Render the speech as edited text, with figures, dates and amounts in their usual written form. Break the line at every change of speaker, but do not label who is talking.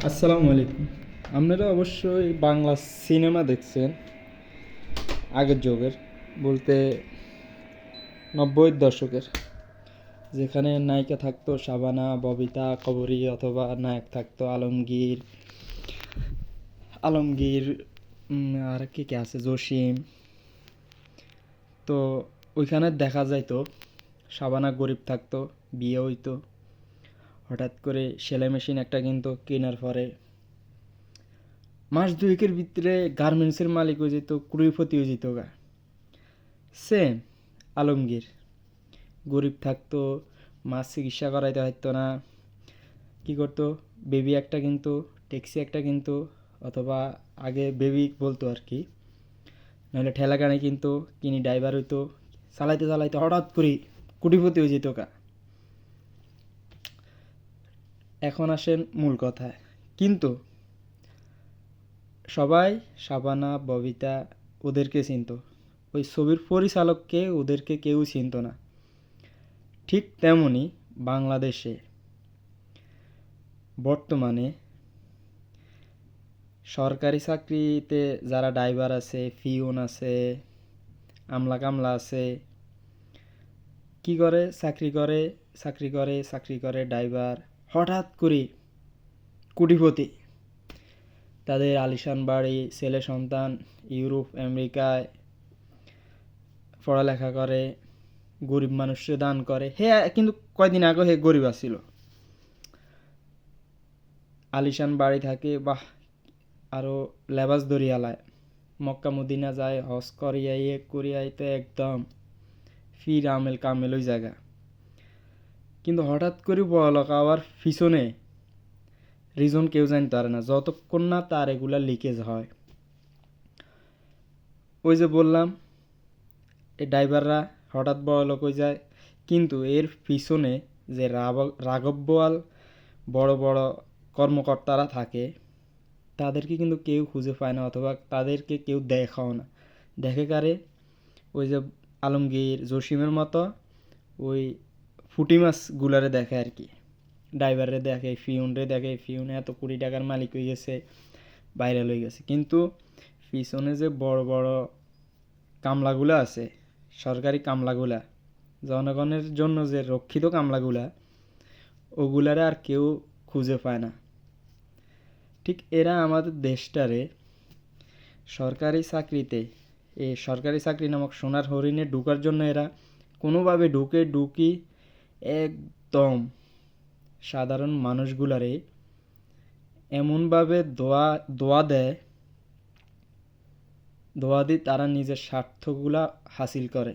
আসসালামু আলাইকুম। আপনারা অবশ্যই বাংলা সিনেমা দেখছেন আগের যুগের, বলতে 90-এর দশকের, যেখানে নায়িকা থাকতো শাবানা, ববিতা, কবরী, অথবা নায়ক থাকতো আলমগীর আলমগীর আর কে কে আছে, জসিম। তো ওইখানে দেখা যাইতো শাবানা গরিব থাকতো, বিয়ে হইতো, হঠাৎ করে সেলাই মেশিন একটা কিনতো, কেনার পরে মাস দুয়েকের ভিতরে গার্মেন্টসের মালিক হয়ে যেত, ক্রুইপতি হয়ে যেত গা। সেম আলমগীর গরিব থাকতো, মাছ চিকিৎসা করাইতে হতো না, কি করতো, বেবি একটা কিন্তু, ট্যাক্সি একটা কিন্তু, অথবা আগে বেবি বলতো আর কি, নাহলে ঠেলা গাড়ি কিন্তু, কিনি ড্রাইভার হইতো, চালাইতে চালাইতে হঠাৎ করে কোটিপতি হয়ে যেত গা। এখন আসেন মূল কথায়। কিন্তু সবাই শাবানা, ববিতা ওদেরকে চিনত, ওই ছবির পরিচালককে ওদেরকে কেউ চিনত না। ঠিক তেমনি বাংলাদেশে বর্তমানে সরকারি চাকরিতে যারা ড্রাইভার আছে, পিয়ন আছে, আমলা কামলা আছে, কি করে, চাকরি করে ড্রাইভার, হঠাৎ করে কোটিপতি, তাদের আলিশান বাড়ি, ছেলে সন্তান, ইউরোপ আমেরিকায় পড়ালেখা করে, গরিব মানুষকে দান করে। হে কিন্তু কয়দিন আগে হে গরিব আছিল, আলিশান বাড়ি থাকে, বাহ, আরও লেবাস দরিয়ালায় মক্কা মদিনা যায়, হজ করিয়াইতে একদম ফির আমেল কামেল ওই জায়গা। কিন্তু হঠাৎ করে বড়লোক হওয়ার পিছনে রিজন কেউ জানতে পারে না, যতক্ষণ না তার এগুলা লিকেজ হয়। ওই যে বললাম, এই ড্রাইভাররা হঠাৎ বড়লোক হয়ে যায়, কিন্তু এর পিছনে যে রাঘববোয়াল বড় বড় কর্মকর্তারা থাকে, তাদেরকে কিন্তু কেউ খুঁজে পায় না, অথবা তাদেরকে কেউ দেখাও না। দেখে কারে? ওই যে আলমগীর, জসিমের মতো ওই ফুটি মাছগুলারে দেখে আর কি। ড্রাইভারে দেখে, ফিউনরে দেখে, ফিউনে এত কোটি টাকার মালিক হয়ে গেছে, ভাইরাল হয়ে গেছে। কিন্তু পিছনে যে বড় বড় কামলাগুলা আছে, সরকারি কামলাগুলা, জনগণের জন্য যে রক্ষিত কামলাগুলা, ওগুলারে আর কেউ খুঁজে পায় না। ঠিক এরা আমাদের দেশটারে সরকারি চাকরিতে, এই সরকারি চাকরি নামক সোনার হরিণে ঢুকার জন্য এরা কোনোভাবে ঢুকি একদম সাধারণ মানুষগুলারে এমনভাবে দোয়া দিয়ে তারা নিজের স্বার্থগুলা হাসিল করে।